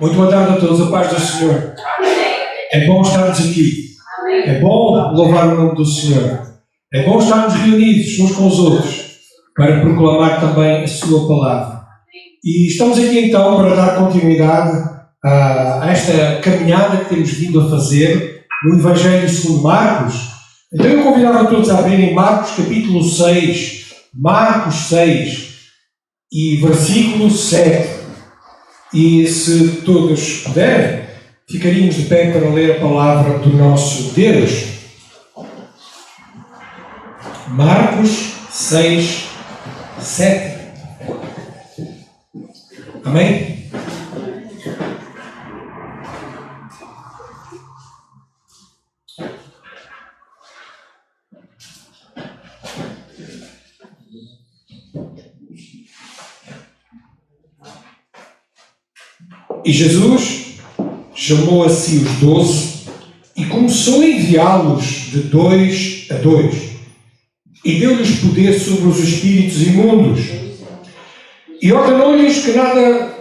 Muito boa tarde a todos, a paz do Senhor. É bom estarmos aqui. É bom louvar o nome do Senhor. É bom estarmos reunidos uns com os outros para proclamar também a sua palavra. E estamos aqui então para dar continuidade a esta caminhada que temos vindo a fazer no Evangelho segundo Marcos. Então eu convidava todos a abrirem Marcos capítulo 6, Marcos 6 e versículo 7. E se todos puderem, ficaríamos de pé para ler a palavra do nosso Deus. Marcos 6, 7. Amém? E Jesus chamou a si os 12 e começou a enviá-los de 2 a 2 e deu-lhes poder sobre os espíritos imundos e ordenou-lhes que nada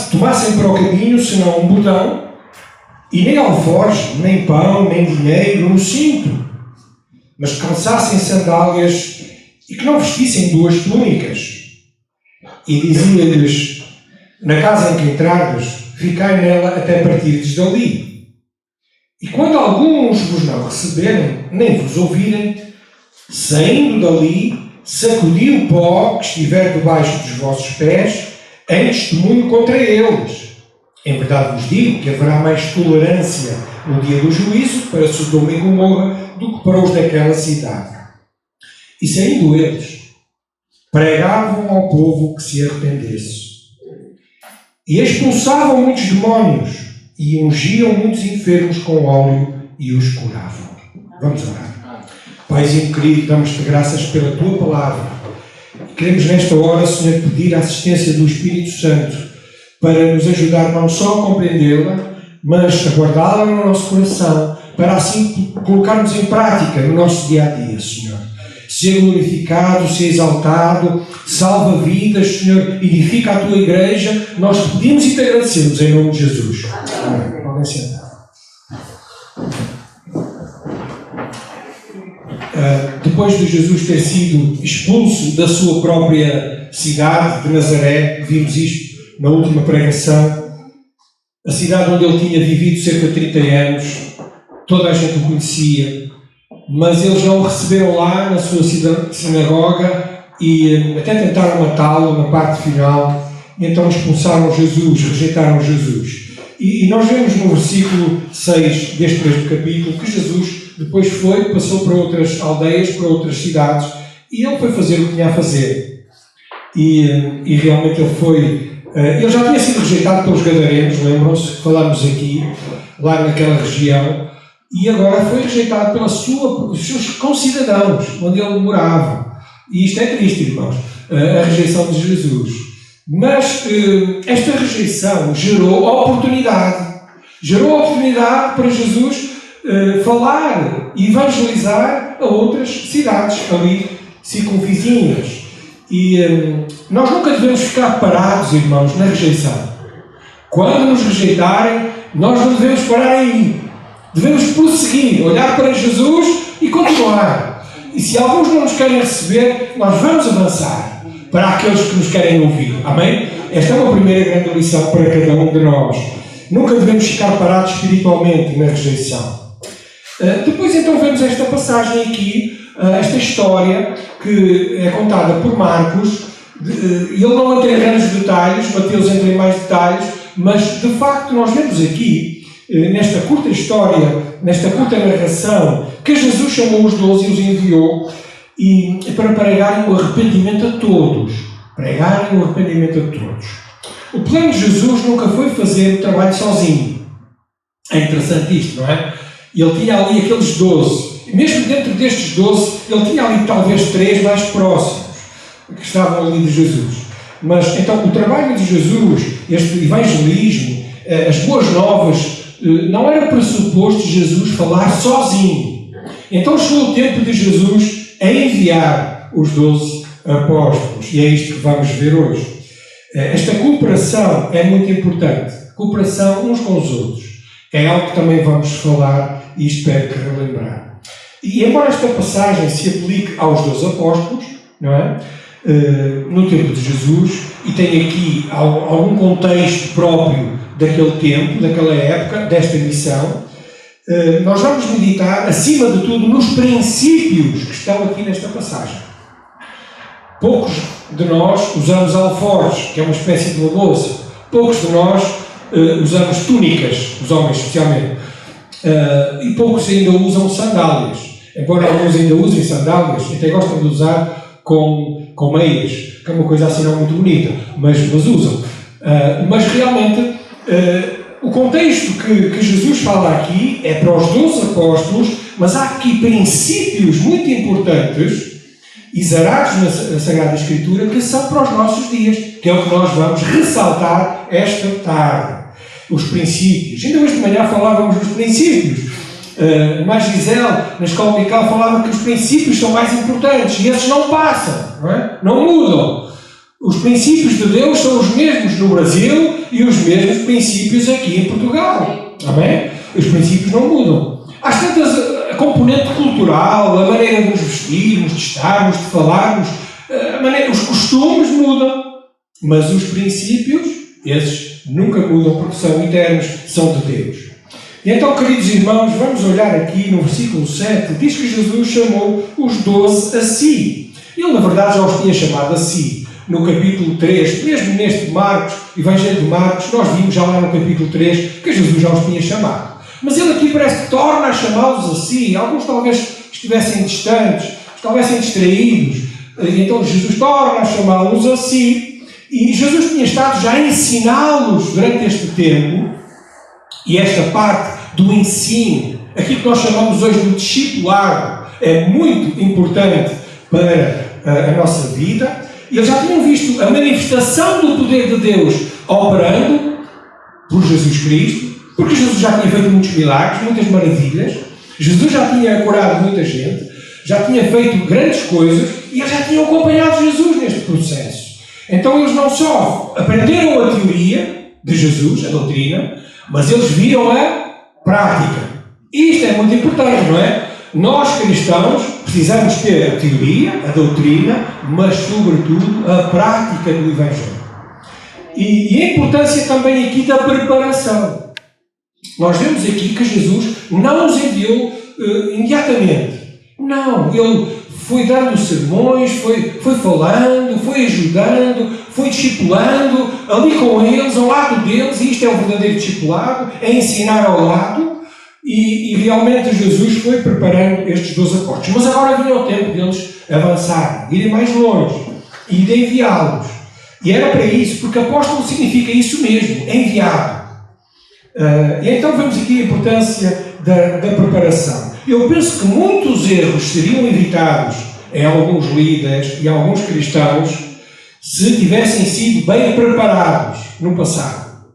tomassem para o caminho senão um botão e nem alforje, nem pão, nem dinheiro no cinto, mas que calçassem sandálias e que não vestissem 2 túnicas. E dizia-lhes: na casa em que entrardes, ficai nela até partirdes dali. E quando alguns vos não receberem, nem vos ouvirem, saindo dali, sacudi o pó que estiver debaixo dos vossos pés, em testemunho contra eles. Em verdade vos digo que haverá mais tolerância no dia do juízo para Sodoma e Gomorra do que para os daquela cidade. E saindo eles, pregavam ao povo que se arrependesse. E expulsavam muitos demónios e ungiam muitos enfermos com óleo e os curavam. Vamos orar. Paizinho querido, damos-te graças pela tua palavra. Queremos nesta hora, Senhor, pedir a assistência do Espírito Santo para nos ajudar não só a compreendê-la, mas a guardá-la no nosso coração, para assim colocarmos em prática no nosso dia-a-dia, Senhor. Seja glorificado, seja exaltado, salva vidas, Senhor, edifica a tua igreja. Nós te pedimos e te agradecemos em nome de Jesus. Amém. Podem sentar. Depois de Jesus ter sido expulso da sua própria cidade de Nazaré, vimos isto na última pregação, a cidade onde ele tinha vivido cerca de 30 anos, toda a gente o conhecia, mas eles não o receberam lá na sua sinagoga e até tentaram matá-lo na parte final, e então expulsaram Jesus, rejeitaram Jesus. E nós vemos no versículo 6 deste mesmo capítulo que Jesus depois passou para outras aldeias, para outras cidades, e ele foi fazer o que tinha a fazer. E realmente ele já tinha sido rejeitado pelos gadarenos, lembram-se? Falámos aqui, lá naquela região. E agora foi rejeitado pelos seus concidadãos, onde ele morava. E isto é triste, irmãos, a rejeição de Jesus. Mas esta rejeição gerou oportunidade. Gerou oportunidade para Jesus falar e evangelizar a outras cidades ali circunvizinhas. E nós nunca devemos ficar parados, irmãos, na rejeição. Quando nos rejeitarem, nós não devemos parar aí. Devemos prosseguir, olhar para Jesus e continuar. E se alguns não nos querem receber, nós vamos avançar para aqueles que nos querem ouvir. Amém? Esta é uma primeira grande lição para cada um de nós. Nunca devemos ficar parados espiritualmente na rejeição. Depois então vemos esta passagem aqui, esta história que é contada por Marcos. Ele não entra em grandes detalhes, Mateus entra em mais detalhes, mas de facto nós vemos aqui nesta curta história, nesta curta narração, que Jesus chamou os 12 e os enviou para pregarem o arrependimento a todos. Pregarem o arrependimento a todos. O plano de Jesus nunca foi fazer o trabalho sozinho. É interessante isto, não é? Ele tinha ali aqueles 12. Mesmo dentro destes 12, ele tinha ali talvez 3 mais próximos, que estavam ali de Jesus. Mas então o trabalho de Jesus, este evangelismo, as boas novas, não era pressuposto Jesus falar sozinho. Então chegou o tempo de Jesus a enviar os 12 apóstolos. E é isto que vamos ver hoje. Esta cooperação é muito importante. Cooperação uns com os outros. É algo que também vamos falar e espero que relembrar. E embora esta passagem se aplique aos 12 apóstolos, não é? No tempo de Jesus, e tem aqui algum contexto próprio daquele tempo, daquela época, desta missão, nós vamos meditar, acima de tudo, nos princípios que estão aqui nesta passagem. Poucos de nós usamos alforjes, que é uma espécie de uma louça. Poucos de nós usamos túnicas, os homens especialmente. E poucos ainda usam sandálias. Embora alguns ainda usem sandálias, até gostam de usar com meias, que é uma coisa assim não muito bonita, mas usam. Mas realmente, o contexto que Jesus fala aqui é para os 12 apóstolos, mas há aqui princípios muito importantes, exarados na Sagrada Escritura, que são para os nossos dias, que é o que nós vamos ressaltar esta tarde. Os princípios. Ainda hoje de manhã falávamos dos princípios. Mas Gisele, na escola dominical, falava que os princípios são mais importantes e esses não passam, não é? Não mudam. Os princípios de Deus são os mesmos no Brasil e os mesmos princípios aqui em Portugal. Amém? Os princípios não mudam. Às tantas, a componente cultural, a maneira de nos vestirmos, de estarmos, de falarmos, os costumes mudam, mas os princípios, esses nunca mudam porque são eternos, são de Deus. E então, queridos irmãos, vamos olhar aqui no versículo 7, diz que Jesus chamou os 12 a si. Ele, na verdade, já os tinha chamado a si. No capítulo 3, mesmo neste Marcos, Evangelho de Marcos, nós vimos já lá no capítulo 3 que Jesus já os tinha chamado. Mas ele aqui parece que torna a chamá-los a si. Alguns talvez estivessem distantes, estivessem distraídos. Então Jesus torna a chamá-los a si. E Jesus tinha estado já a ensiná-los durante este tempo. E esta parte do ensino, aquilo que nós chamamos hoje de discipulado, é muito importante para a nossa vida. E eles já tinham visto a manifestação do poder de Deus operando por Jesus Cristo, porque Jesus já tinha feito muitos milagres, muitas maravilhas. Jesus já tinha curado muita gente, já tinha feito grandes coisas e eles já tinham acompanhado Jesus neste processo. Então eles não só aprenderam a teoria de Jesus, a doutrina, mas eles viram a prática. E isto é muito importante, não é? Nós, cristãos, precisamos ter a teoria, a doutrina, mas, sobretudo, a prática do Evangelho. E a importância também aqui da preparação. Nós vemos aqui que Jesus não os enviou imediatamente. Não, ele foi dando sermões, foi falando, foi ajudando, foi discipulando, ali com eles, ao lado deles, e isto é um verdadeiro discipulado, é ensinar ao lado, e realmente Jesus foi preparando estes 12 apóstolos. Mas agora vinha o tempo deles avançarem, irem mais longe, e de enviá-los. E era para isso, porque apóstolo significa isso mesmo, enviado. E então vemos aqui a importância da preparação. Eu penso que muitos erros seriam evitados em alguns líderes e alguns cristãos se tivessem sido bem preparados no passado.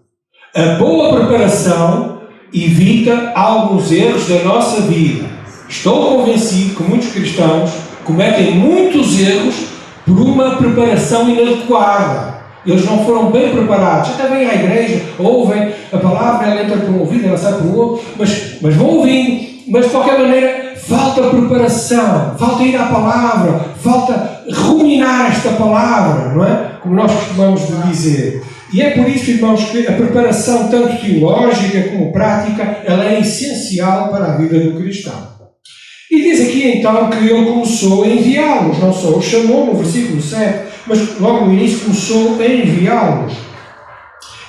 A boa preparação evita alguns erros da nossa vida. Estou convencido que muitos cristãos cometem muitos erros por uma preparação inadequada. Eles não foram bem preparados. Até vêm à igreja, ouvem a palavra, ela entra por um ouvido, ela sai por um outro, mas vão ouvindo. Mas, de qualquer maneira, falta preparação, falta ir à palavra, falta ruminar esta palavra, não é? Como nós costumamos dizer. E é por isso, irmãos, que a preparação, tanto teológica como prática, ela é essencial para a vida do cristão. E diz aqui, então, que ele começou a enviá-los, não só os chamou, no versículo 7, mas logo no início começou a enviá-los.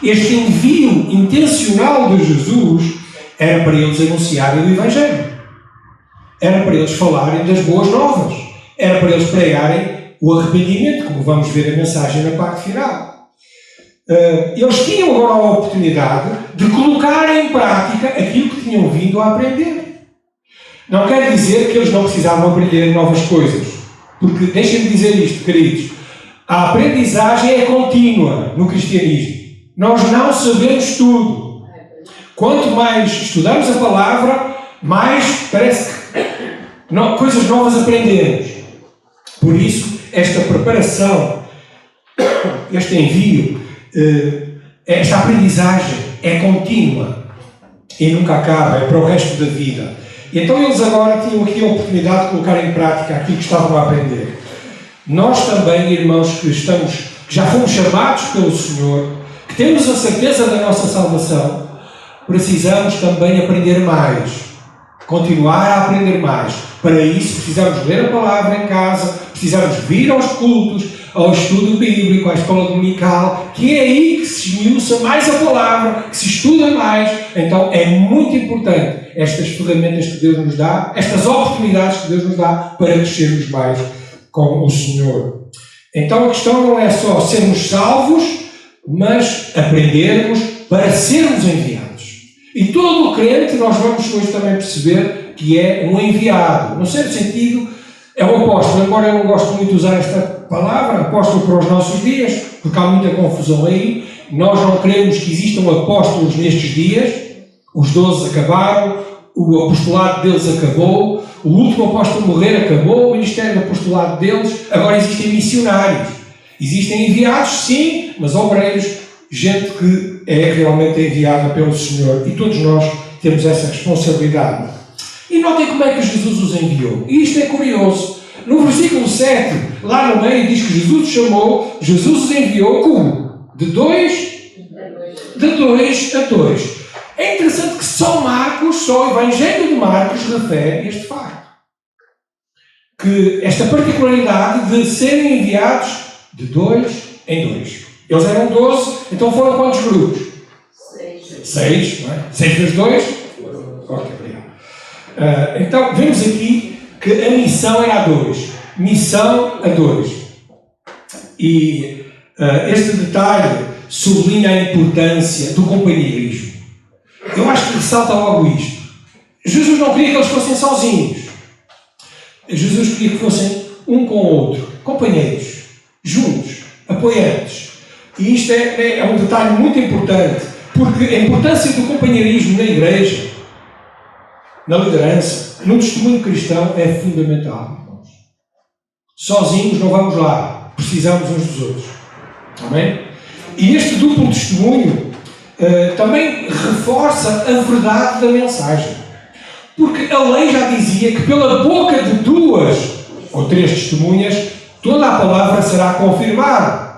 Este envio intencional de Jesus era para eles anunciarem o Evangelho. Era para eles falarem das boas novas. Era para eles pregarem o arrependimento, como vamos ver a mensagem na parte final. Eles tinham agora a oportunidade de colocar em prática aquilo que tinham vindo a aprender. Não quer dizer que eles não precisavam aprender novas coisas. Porque, deixem-me dizer isto, queridos, a aprendizagem é contínua no cristianismo. Nós não sabemos tudo. Quanto mais estudamos a palavra, mais parece que coisas novas aprendemos. Por isso, esta preparação, este envio, esta aprendizagem é contínua e nunca acaba, é para o resto da vida. E então eles agora tinham aqui a oportunidade de colocar em prática aquilo que estavam a aprender. Nós também, irmãos, que já fomos chamados pelo Senhor, que temos a certeza da nossa salvação, precisamos também aprender mais, continuar a aprender mais. Para isso precisamos ler a palavra em casa, precisamos vir aos cultos, ao estudo bíblico, à escola dominical, que é aí que se esmiuça mais a palavra, que se estuda mais. Então é muito importante estas ferramentas que Deus nos dá, estas oportunidades que Deus nos dá para crescermos mais com o Senhor. Então a questão não é só sermos salvos, mas aprendermos para sermos enviados. E todo o crente, nós vamos hoje também perceber que é um enviado. No certo sentido, é um apóstolo. Embora eu não goste muito de usar esta palavra, apóstolo para os nossos dias, porque há muita confusão aí. Nós não queremos que existam apóstolos nestes dias. Os 12 acabaram, o apostolado deles acabou, o último apóstolo morrer acabou, o ministério do apostolado deles. Agora existem missionários. Existem enviados, sim, mas obreiros, gente que é realmente enviada pelo Senhor. E todos nós temos essa responsabilidade. E notem como é que Jesus os enviou. E isto é curioso. No versículo 7, lá no meio, diz que Jesus os enviou como? De dois a dois. É interessante que só o Evangelho de Marcos refere este facto. Que esta particularidade de serem enviados de 2 em 2. Eles eram 12, então foram quantos grupos? 6, não é? 6 vezes 2? Ok, obrigado. Então, vemos aqui que a missão era a 2. Missão a 2. E este detalhe sublinha a importância do companheirismo. Eu acho que ressalta logo isto. Jesus não queria que eles fossem sozinhos. Jesus queria que fossem um com o outro, companheiros, juntos, apoiantes. E isto é um detalhe muito importante, porque a importância do companheirismo na igreja, na liderança, no testemunho cristão é fundamental. Sozinhos não vamos lá, precisamos uns dos outros. Amém? E este duplo testemunho também reforça a verdade da mensagem. Porque a lei já dizia que pela boca de 2 ou 3 testemunhas, toda a palavra será confirmada.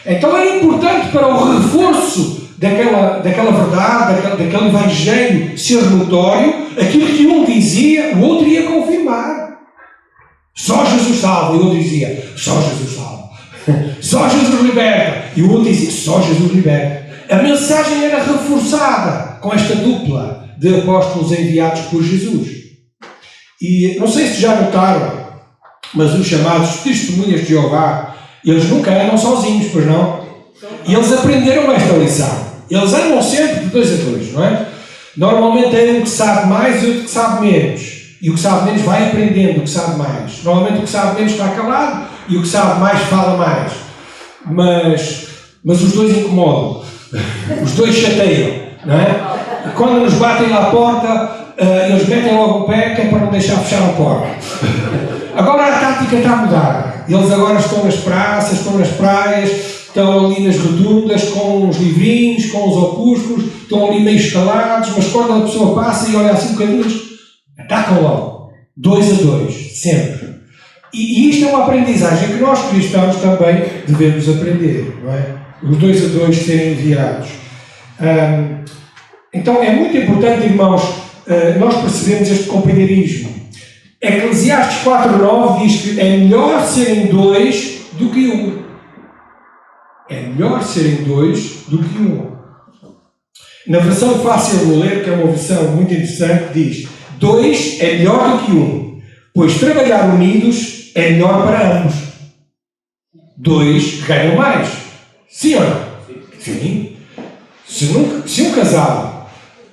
Então é importante para o reforço daquela verdade, daquele evangelho ser notório, aquilo que um dizia, o outro ia confirmar. Só Jesus salva, e o outro dizia, só Jesus salva. Só Jesus liberta, e o outro dizia, só Jesus liberta. A mensagem era reforçada com esta dupla de apóstolos enviados por Jesus. E não sei se já notaram, mas os chamados testemunhas de Jeová, eles nunca andam sozinhos, pois não? E eles aprenderam esta lição. Eles andam sempre de 2 a 2, não é? Normalmente é um que sabe mais e outro que sabe menos. E o que sabe menos vai aprendendo o que sabe mais. Normalmente o que sabe menos está calado e o que sabe mais fala mais. Mas os dois incomodam. Os dois chateiam, não é? E quando nos batem lá à porta, eles metem logo o pé, que é para não deixar fechar a porta. Agora a tática está a mudar. Eles agora estão nas praças, estão nas praias, estão ali nas rotundas, com os livrinhos, com os opúsculos, estão ali meio escalados, mas quando a pessoa passa e olha assim um bocadinho, atacam logo. 2 a 2, sempre. E isto é uma aprendizagem que nós cristãos também devemos aprender, não é? Os 2 a 2 serem enviados. Então é muito importante, irmãos, nós percebemos este companheirismo. Eclesiastes 4:9 diz que é melhor serem 2 do que 1. É melhor serem 2 do que 1. Na versão fácil de ler, que é uma versão muito interessante, diz 2 é melhor do que 1, pois trabalhar unidos é melhor para ambos. 2 ganham mais. Sim ou não? Sim. Se um casal,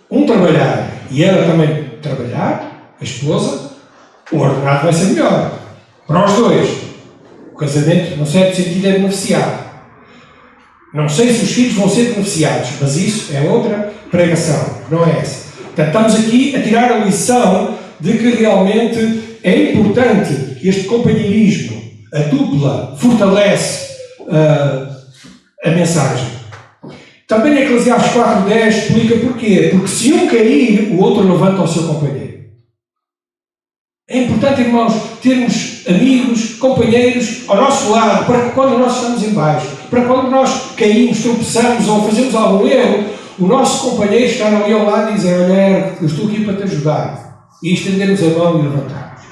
um trabalhar e ela também trabalhar, a esposa, o ordenado vai ser melhor. Para os dois. O casamento, no certo sentido, é beneficiado. Não sei se os filhos vão ser beneficiados, mas isso é outra pregação, não é essa. Portanto, estamos aqui a tirar a lição de que realmente é importante este companheirismo, a dupla, fortalece a mensagem. Também em Eclesiastes 4:10 explica porquê. Porque se um cair, o outro levanta o seu companheiro. É importante, irmãos, termos amigos, companheiros ao nosso lado, para que quando nós estamos em baixo, para quando nós caímos, tropeçamos ou fazemos algum erro, o nosso companheiro estar ali ao lado e dizer: olha, eu estou aqui para te ajudar. E estendermos a mão e levantarmos.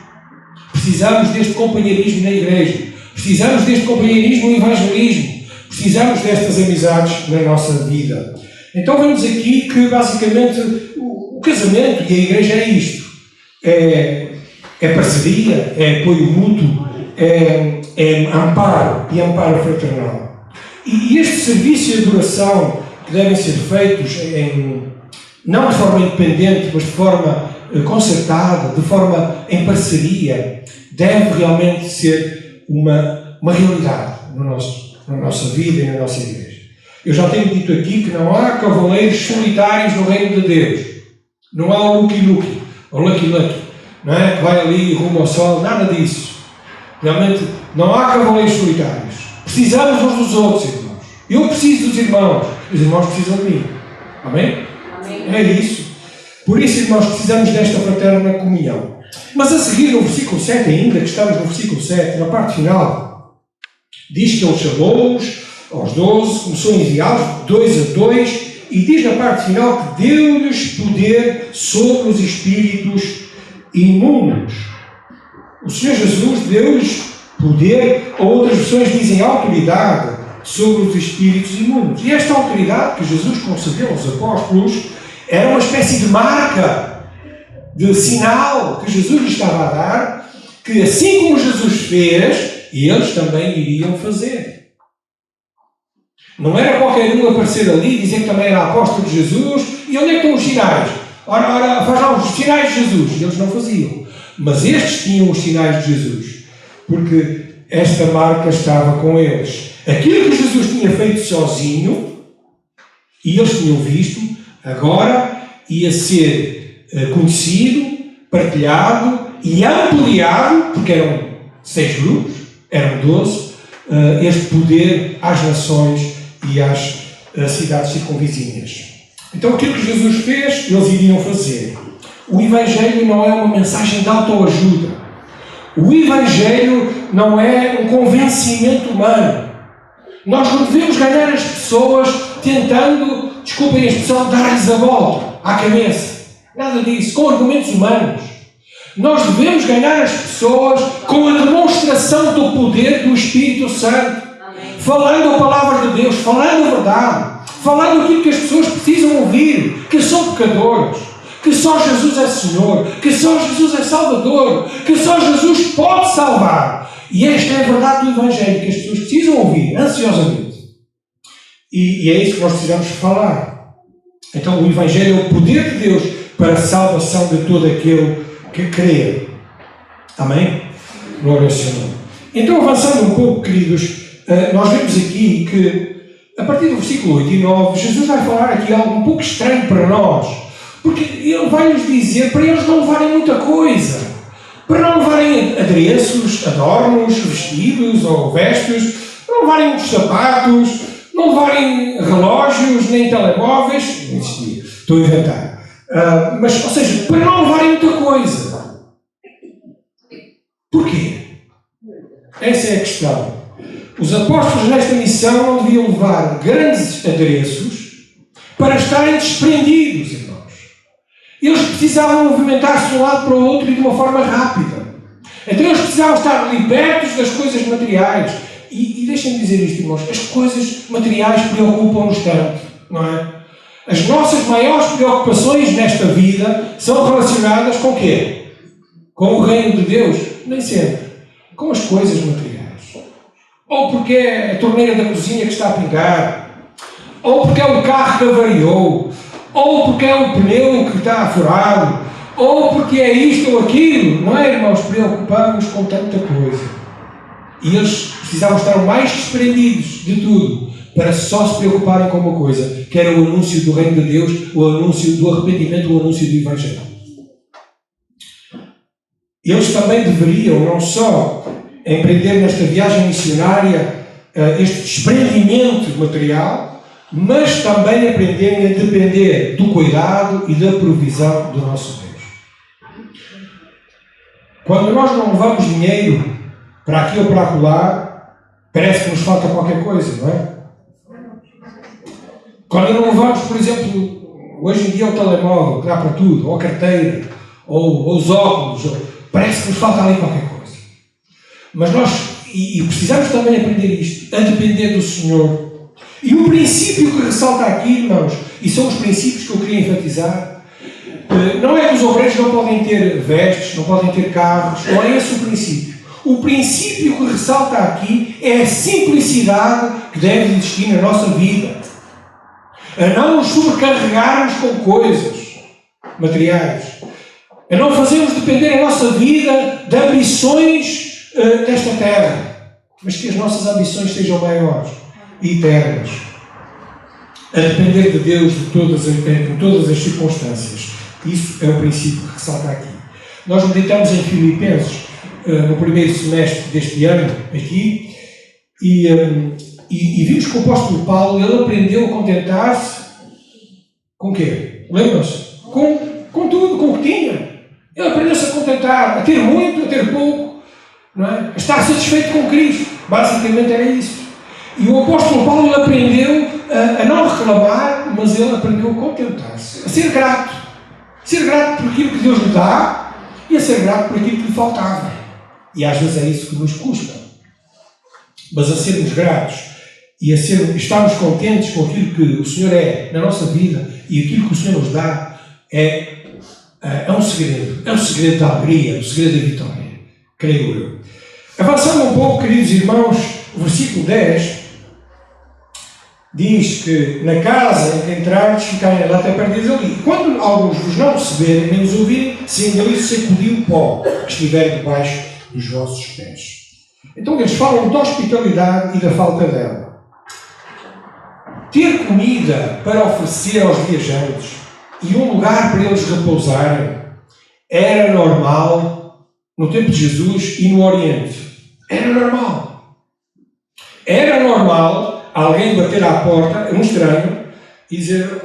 Precisamos deste companheirismo na igreja. Precisamos deste companheirismo no evangelismo. Precisamos destas amizades na nossa vida. Então vemos aqui que basicamente o casamento e a igreja é isto. É parceria, é apoio mútuo, é amparo e amparo fraternal. E este serviço e adoração que devem ser feitos não de forma independente, mas de forma concertada, de forma em parceria, deve realmente ser uma realidade na nossa vida e na nossa igreja. Eu já tenho dito aqui que não há cavaleiros solitários no reino de Deus. Não há o Lucky-Lucky, ou Lucky-Lucky, não é? Que vai ali rumo ao sol, nada disso. Realmente não há cavaleiros solitários. Precisamos uns dos outros, irmãos. Eu preciso dos irmãos. Os irmãos precisam de mim. Amém? Amém. É isso. Por isso, irmãos, precisamos desta fraterna comunhão. Mas a seguir, no versículo 7 ainda, que estamos no versículo 7, na parte final, diz que ele chamou-os aos 12, começou a enviá-los 2 a 2, e diz na parte final que deu-lhes poder sobre os espíritos imundos. O Senhor Jesus deu-lhes poder, ou outras versões dizem autoridade, sobre os espíritos imundos. E esta autoridade que Jesus concedeu aos apóstolos era uma espécie de marca, de sinal que Jesus lhes estava a dar, que assim como Jesus fez, eles também iriam fazer. Não era qualquer um aparecer ali e dizer que também era apóstolo de Jesus. E onde é que estão os sinais? Ora, faz lá os sinais de Jesus. E eles não faziam. Mas estes tinham os sinais de Jesus. Porque esta marca estava com eles. Aquilo que Jesus tinha feito sozinho, e eles tinham visto, agora ia ser conhecido, partilhado e ampliado, porque eram 6 grupos, eram 12, este poder às nações e às cidades circunvizinhas. Então aquilo que Jesus fez, eles iriam fazer. O Evangelho não é uma mensagem de autoajuda. O Evangelho não é um convencimento humano. Nós não devemos ganhar as pessoas tentando, desculpem a expressão, dar-lhes a volta à cabeça. Nada disso, com argumentos humanos. Nós devemos ganhar as pessoas com a demonstração do poder do Espírito Santo. Amém. Falando a palavra de Deus, falando a verdade, falando aquilo que as pessoas precisam ouvir, que são pecadores, que só Jesus é Senhor, que só Jesus é Salvador, que só Jesus pode salvar. E esta é a verdade do Evangelho, que as pessoas precisam ouvir, ansiosamente. E é isso que nós precisamos falar. Então o Evangelho é o poder de Deus para a salvação de todo aquele que crê. Amém? Glória ao Senhor. Então, avançando um pouco, queridos, nós vemos aqui que, a partir do versículo 8 e 9, Jesus vai falar aqui algo um pouco estranho para nós, porque Ele vai nos dizer para eles não levarem muita coisa, para não levarem adereços, adornos, vestidos ou vestes, não levarem muitos sapatos, não levarem relógios, nem telemóveis, não existia, estou a inventar. Mas, ou seja, para não levarem muita coisa. Porquê? Essa é a questão. Os apóstolos nesta missão não deviam levar grandes adereços para estarem desprendidos, irmãos. Eles precisavam movimentar-se de um lado para o outro e de uma forma rápida. Então eles precisavam estar libertos das coisas materiais. E deixem-me dizer isto, irmãos, as coisas materiais preocupam-nos tanto, não é? As nossas maiores preocupações nesta vida são relacionadas com o quê? Com o reino de Deus? Nem sempre. Com as coisas materiais. Ou porque é a torneira da cozinha que está a pingar, ou porque é o carro que avariou, ou porque é o pneu que está furado, ou porque é isto ou aquilo. Não é, irmãos? Preocupamos com tanta coisa. E eles precisavam estar mais desprendidos de tudo, para só se preocuparem com uma coisa, que era o anúncio do reino de Deus, o anúncio do arrependimento, o anúncio do Evangelho. Eles também deveriam, não só empreender nesta viagem missionária este desprendimento material, mas também aprendendo a depender do cuidado e da provisão do nosso Deus. Quando nós não levamos dinheiro para aqui ou para acolá, parece que nos falta qualquer coisa, não é? Quando não levamos, por exemplo, hoje em dia o telemóvel, que dá para tudo, ou a carteira, ou os óculos, parece que nos falta ali qualquer coisa. Mas nós, e precisamos também aprender isto, a depender do Senhor. E o princípio que ressalta aqui, irmãos, e são os princípios que eu queria enfatizar, não é que os obreiros não podem ter vestes, não podem ter carros, não é esse o princípio. O princípio que ressalta aqui é a simplicidade que deve existir na nossa vida. A não nos sobrecarregarmos com coisas materiais. A não fazermos depender a nossa vida de ambições desta terra. Mas que as nossas ambições sejam maiores e eternas. A depender de Deus em todas as circunstâncias. Isso é o princípio que ressalta aqui. Nós meditamos em Filipenses no primeiro semestre deste ano, aqui, e vimos que o apóstolo Paulo, ele aprendeu a contentar-se com o quê? Lembram-se? Com tudo, com o que tinha. Ele aprendeu-se a contentar, a ter muito, a ter pouco, não é? A estar satisfeito com Cristo. Basicamente era isso. E o apóstolo Paulo, ele aprendeu a não reclamar, mas ele aprendeu a contentar-se, a ser grato. Ser grato por aquilo que Deus lhe dá e a ser grato por aquilo que lhe faltava. E às vezes é isso que nos custa. Mas a sermos gratos e a estarmos contentes com aquilo que o Senhor é na nossa vida e aquilo que o Senhor nos dá é um segredo. É um segredo da alegria, um segredo da vitória. Creio eu. Avançando um pouco, queridos irmãos, o versículo 10 diz que na casa em que entrardes, ficarem lá até perdidos ali. E quando alguns vos não receberem, nem os ouvirem, sendo ali sacudir o pó que estiver debaixo dos vossos pés. Então eles falam da hospitalidade e da falta dela. Ter comida para oferecer aos viajantes e um lugar para eles repousarem era normal no tempo de Jesus e no Oriente. Era normal. Era normal alguém bater à porta, um estranho, e dizer: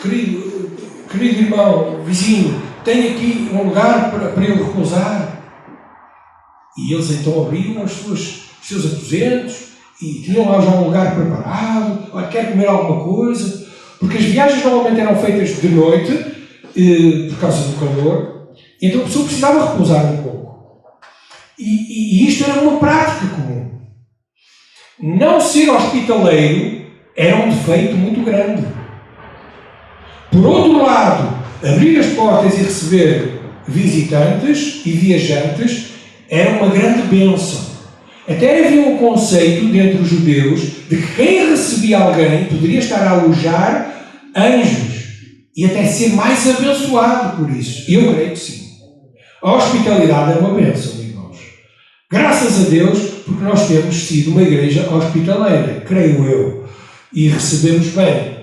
querido irmão, vizinho, tem aqui um lugar para eu repousar. E eles então abriam os seus aposentos e tinham lá já um lugar preparado. Olha, quer comer alguma coisa? Porque as viagens normalmente eram feitas de noite, por causa do calor, e então a pessoa precisava repousar um pouco. E isto era uma prática comum. Não ser hospitaleiro era um defeito muito grande. Por outro lado, abrir as portas e receber visitantes e viajantes era uma grande bênção. Até havia um conceito dentre os judeus de que quem recebia alguém poderia estar a alojar anjos e até ser mais abençoado por isso. Eu creio que sim. A hospitalidade é uma bênção, irmãos. Graças a Deus, porque nós temos sido uma igreja hospitaleira, creio eu, e recebemos bem.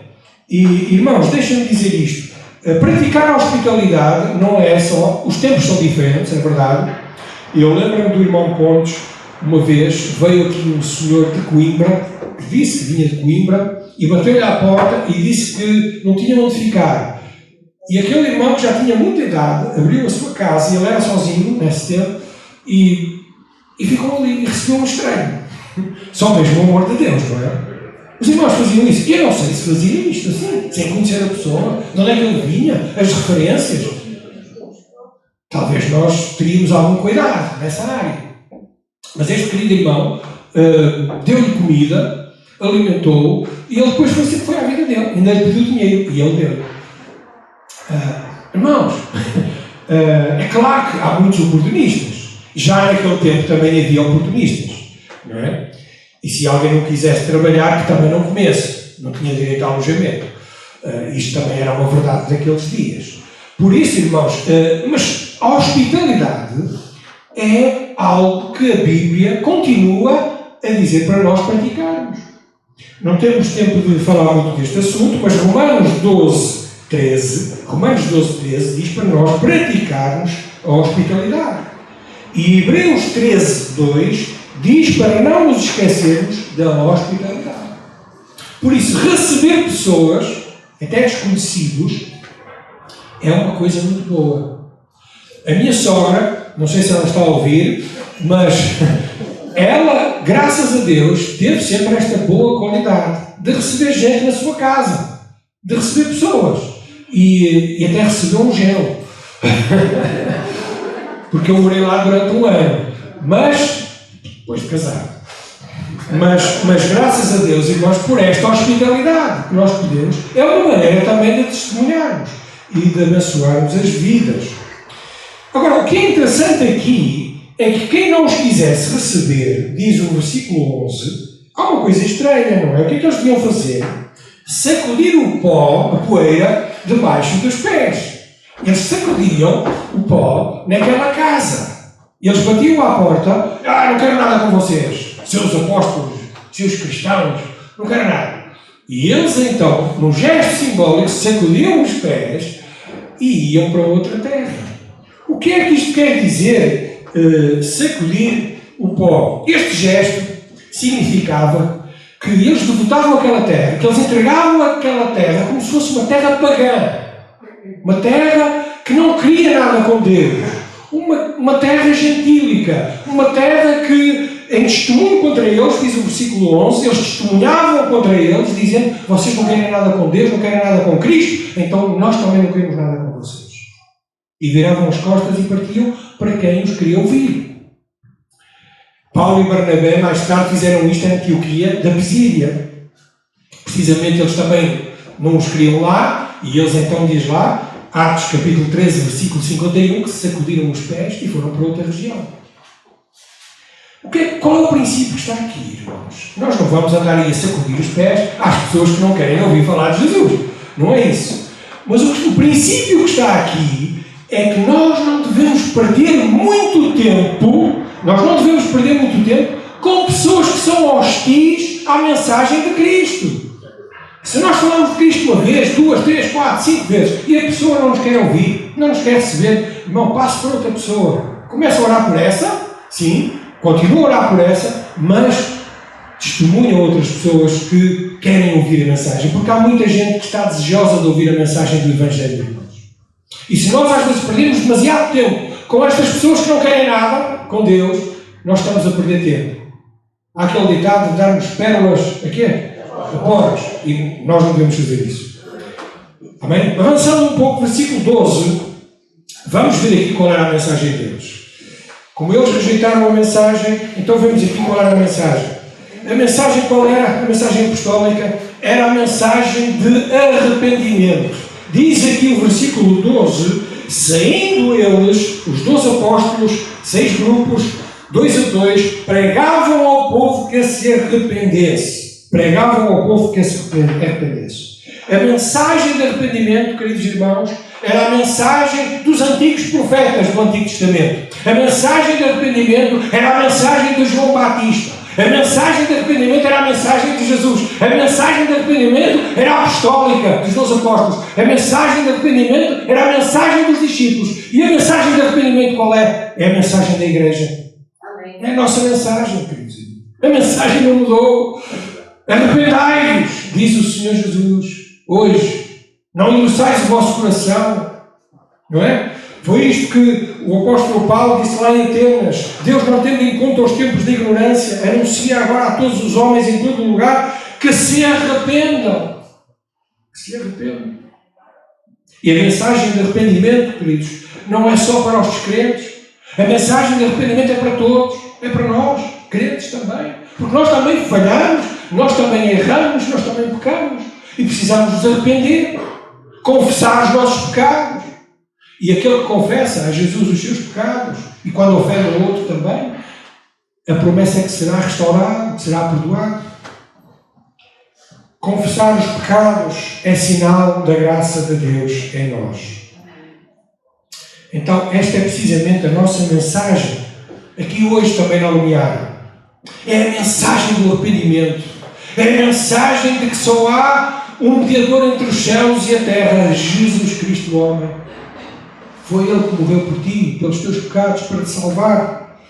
E, irmãos, deixem-me dizer isto. Praticar a hospitalidade não é só... Os tempos são diferentes, é verdade. Eu lembro-me do irmão Pontes, uma vez, veio aqui um senhor de Coimbra, que disse que vinha de Coimbra, e bateu-lhe à porta e disse que não tinha onde ficar. E aquele irmão, que já tinha muita idade, abriu a sua casa, e ele era sozinho, nesse tempo, e ficou ali, e recebeu um estranho. Só mesmo o amor de Deus, não é? Os irmãos faziam isso. Eu não sei se faziam isto assim, sem conhecer a pessoa, de onde é que ele vinha, as referências. Talvez nós teríamos algum cuidado nessa área. Mas este querido irmão deu-lhe comida, alimentou-o, e ele depois foi à vida dele. Ainda lhe pediu dinheiro, e ele deu. Irmãos, é claro que há muitos oportunistas. Já naquele tempo também havia oportunistas, não é? E se alguém não quisesse trabalhar, que também não comesse, não tinha direito a alojamento. Isto também era uma verdade daqueles dias. Por isso, irmãos, mas a hospitalidade é algo que a Bíblia continua a dizer para nós praticarmos. Não temos tempo de falar muito deste assunto, mas Romanos 12:13 diz para nós praticarmos a hospitalidade. E Hebreus 13:2 diz para não nos esquecermos da hospitalidade. Por isso, receber pessoas, até desconhecidos, é uma coisa muito boa. A minha sogra, não sei se ela está a ouvir, mas ela, graças a Deus, teve sempre esta boa qualidade de receber gente na sua casa, de receber pessoas, e até recebeu um gelo. Porque eu morei lá durante um ano, mas depois de casar. Mas graças a Deus, irmãos, por esta hospitalidade que nós podemos, é uma maneira também de testemunharmos e de abençoarmos as vidas. Agora, o que é interessante aqui é que quem não os quisesse receber, diz o versículo 11, há uma coisa estranha, não é? O que é que eles deviam fazer? Sacudir o pó, a poeira, debaixo dos pés. Eles sacudiam o pó naquela casa. Eles batiam à porta, não quero nada com vocês, seus apóstolos, seus cristãos, não quero nada. E eles então, num gesto simbólico, sacudiam os pés e iam para outra terra. O que é que isto quer dizer, sacudir o pó? Este gesto significava que eles devotavam aquela terra, que eles entregavam aquela terra como se fosse uma terra pagã. Uma terra que não queria nada com Deus. Uma terra gentílica. Uma terra que, em testemunho contra eles, diz o versículo 11, eles testemunhavam contra eles, dizendo: vocês não querem nada com Deus, não querem nada com Cristo, então nós também não queremos nada com vocês. E viravam as costas e partiam para quem os queria ouvir. Paulo e Barnabé mais tarde fizeram isto em Antioquia da Pisídia. Precisamente eles também não os queriam lá, e eles então diz lá, Atos capítulo 13, versículo 51, que se sacudiram os pés e foram para outra região. Qual é o princípio que está aqui, irmãos? Nós não vamos andar aí a sacudir os pés às pessoas que não querem ouvir falar de Jesus. Não é isso. Mas o princípio que está aqui é que nós não devemos perder muito tempo, com pessoas que são hostis à mensagem de Cristo. Se nós falamos de Cristo uma vez, 2, 3, 4, 5 vezes, e a pessoa não nos quer ouvir, não nos quer receber, irmão, passe para outra pessoa. Começa a orar por essa, sim, continua a orar por essa, mas testemunha outras pessoas que querem ouvir a mensagem, porque há muita gente que está desejosa de ouvir a mensagem do Evangelho de Deus. E se nós às vezes perdemos demasiado tempo com estas pessoas que não querem nada com Deus, nós estamos a perder tempo. Há aquele ditado de darmos pérolas a pobres, e nós não devemos fazer isso. Amém? Avançando um pouco, versículo 12, vamos ver aqui qual era a mensagem deles. Como eles rejeitaram a mensagem, então vemos aqui qual era a mensagem. A mensagem qual era? A mensagem apostólica era a mensagem de arrependimento. Diz aqui o versículo 12, saindo eles, os 12 apóstolos, 6 grupos, 2 a 2, pregavam ao povo que se arrependesse. A mensagem de arrependimento, queridos irmãos, era a mensagem dos antigos profetas do Antigo Testamento. A mensagem de arrependimento era a mensagem de João Batista. A mensagem de arrependimento era a mensagem de Jesus. A mensagem de arrependimento era a apostólica dos 12 apóstolos. A mensagem de arrependimento era a mensagem dos discípulos. E a mensagem de arrependimento qual é? É a mensagem da igreja. Amém. É a nossa mensagem, queridos. A mensagem não mudou. Arrependai-vos, diz o Senhor Jesus, hoje. Não endureçais o vosso coração. Não é? Foi isto que o apóstolo Paulo disse lá em Atenas. Deus, não tendo em conta os tempos de ignorância, anuncia agora a todos os homens em todo lugar que se arrependam. E a mensagem de arrependimento, queridos, não é só para os descrentes. A mensagem de arrependimento é para todos. É para nós, crentes também. Porque nós também falhamos, nós também erramos, nós também pecamos. E precisamos nos arrepender. Confessar os nossos pecados. E aquele que confessa a Jesus os seus pecados, e quando ofende ao outro também, a promessa é que será restaurado, que será perdoado. Confessar os pecados é sinal da graça de Deus em nós. Então, esta é precisamente a nossa mensagem, aqui hoje também na Lumiar. É a mensagem do arrependimento. É a mensagem de que só há um mediador entre os céus e a terra, Jesus Cristo, o homem. Foi Ele que morreu por ti, pelos teus pecados, para te salvar.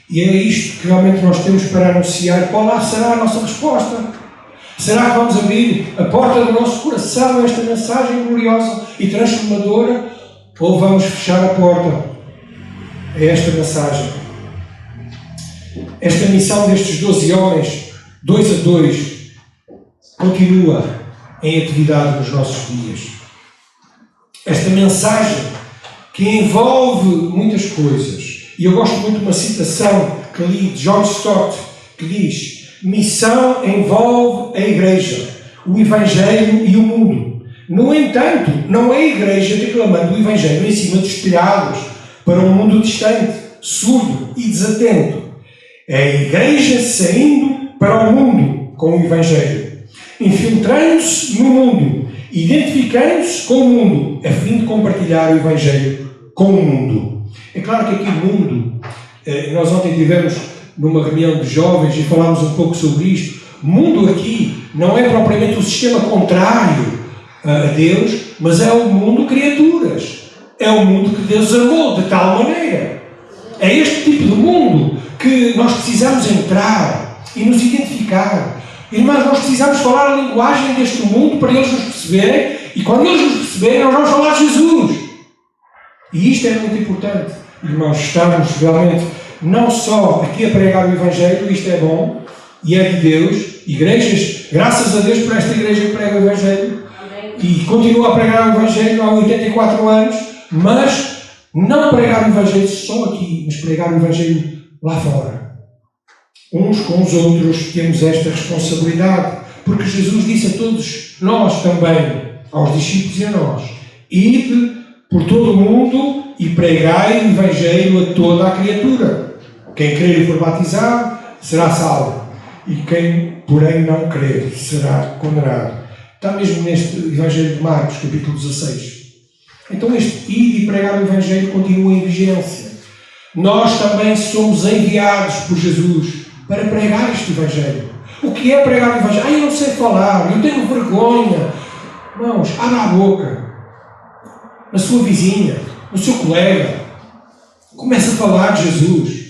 E é isto que realmente nós temos para anunciar. Qual será a nossa resposta? Será que vamos abrir a porta do nosso coração a esta mensagem gloriosa e transformadora? Ou vamos fechar a porta a esta mensagem? Esta missão destes 12 homens, 2 a 2, continua em atividade nos nossos dias. Esta mensagem que envolve muitas coisas. E eu gosto muito de uma citação que li de John Stott, que diz: missão envolve a Igreja, o Evangelho e o mundo. No entanto, não é a Igreja declamando o Evangelho em cima dos telhados para um mundo distante, surdo e desatento. É a Igreja saindo para o mundo com o Evangelho, infiltrando-se no mundo, identificando-se com o mundo, a fim de compartilhar o Evangelho com o mundo. É claro que aqui o mundo, nós ontem tivemos numa reunião de jovens e falámos um pouco sobre isto. Mundo aqui não é propriamente o sistema contrário a Deus, mas é o mundo criaturas. É o mundo que Deus amou de tal maneira. É este tipo de mundo que nós precisamos entrar e nos identificar. Irmãos, nós precisamos falar a linguagem deste mundo para eles nos perceberem, e quando eles nos perceberem, nós vamos falar de Jesus. E isto é muito importante, irmãos, estarmos realmente não só aqui a pregar o Evangelho, isto é bom e é de Deus. Igrejas, graças a Deus por esta igreja que prega o Evangelho. Amém. E continua a pregar o Evangelho há 84 anos, mas não pregar o Evangelho só aqui, mas pregar o Evangelho lá fora. Uns com os outros temos esta responsabilidade, porque Jesus disse a todos nós também, aos discípulos e a nós: ide por todo o mundo e pregai o Evangelho a toda a criatura. Quem crer e for batizado será salvo, e quem, porém, não crer será condenado. Está mesmo neste Evangelho de Marcos, capítulo 16. Então este ide e pregar o Evangelho continua em vigência. Nós também somos enviados por Jesus para pregar este Evangelho. O que é pregar o Evangelho? Eu não sei falar, eu tenho vergonha. Irmãos, abra a boca. Na sua vizinha, no seu colega, comece a falar de Jesus.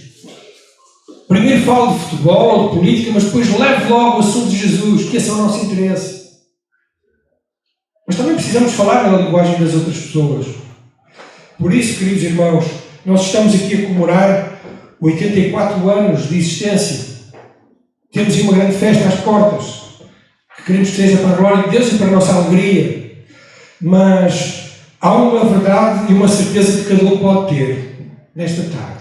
Primeiro falo de futebol ou de política, mas depois leve logo o assunto de Jesus, que esse é o nosso interesse. Mas também precisamos falar na linguagem das outras pessoas. Por isso, queridos irmãos, nós estamos aqui a comemorar 84 anos de existência. Temos uma grande festa às portas, que queremos que seja para a glória de Deus e para a nossa alegria. Mas há uma verdade e uma certeza que cada um pode ter nesta tarde.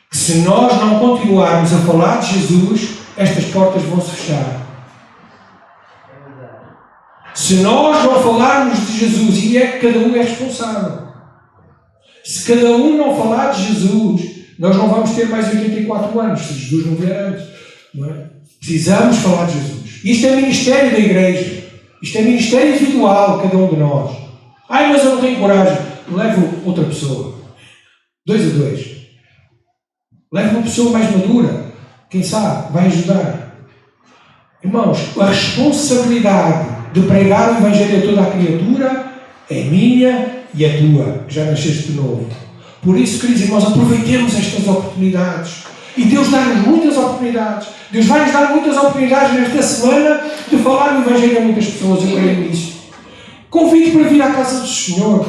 Que se nós não continuarmos a falar de Jesus, estas portas vão se fechar. Se nós não falarmos de Jesus, e é que cada um é responsável. Se cada um não falar de Jesus, nós não vamos ter mais 84 anos, se Jesus não vier antes. Não é? Precisamos falar de Jesus. Isto é ministério da igreja. Isto é ministério individual, cada um de nós. Mas eu não tenho coragem. Levo outra pessoa. 2 a 2. Leve uma pessoa mais madura. Quem sabe, vai ajudar. Irmãos, a responsabilidade de pregar o Evangelho a toda a criatura é minha e a tua, que já nasceste de novo. Por isso, queridos irmãos, aproveitemos estas oportunidades. E Deus dá-nos muitas oportunidades. Deus vai nos dar muitas oportunidades nesta semana de falar o Evangelho a muitas pessoas. Eu creio nisso. Convido para vir à casa do Senhor.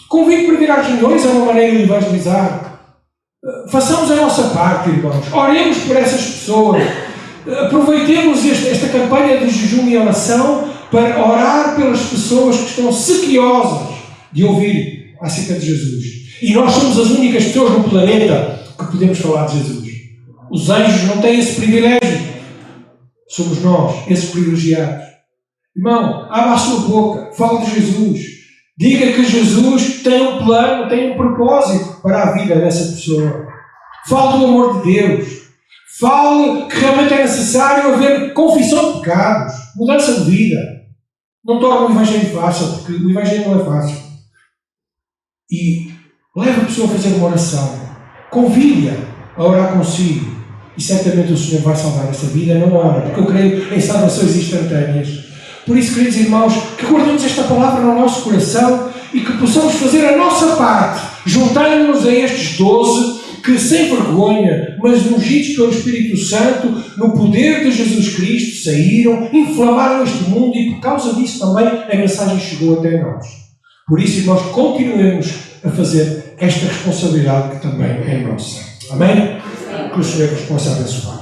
Convido para vir às reuniões, é uma maneira de evangelizar. Façamos a nossa parte, irmãos. Oremos por essas pessoas. Aproveitemos esta campanha de jejum e oração para orar pelas pessoas que estão sequiosas de ouvir acerca de Jesus. E nós somos as únicas pessoas no planeta que podemos falar de Jesus. Os anjos não têm esse privilégio. Somos nós, esses privilegiados. Irmão, abra a sua boca, fale de Jesus. Diga que Jesus tem um plano, tem um propósito para a vida dessa pessoa. Fale do amor de Deus. Fale que realmente é necessário haver confissão de pecados, mudança de vida. Não torne o Evangelho fácil, porque o Evangelho não é fácil. E leve a pessoa a fazer uma oração. Convide-a a orar consigo. E certamente o Senhor vai salvar essa vida na hora, porque eu creio em salvações instantâneas. Por isso, queridos irmãos, que guardemos esta palavra no nosso coração e que possamos fazer a nossa parte, juntando-nos a estes 12 que sem vergonha, mas ungidos pelo Espírito Santo, no poder de Jesus Cristo, saíram, inflamaram este mundo e por causa disso também a mensagem chegou até nós. Por isso, nós continuemos a fazer esta responsabilidade que também é nossa. Amém? Que o Senhor vos possa abençoar.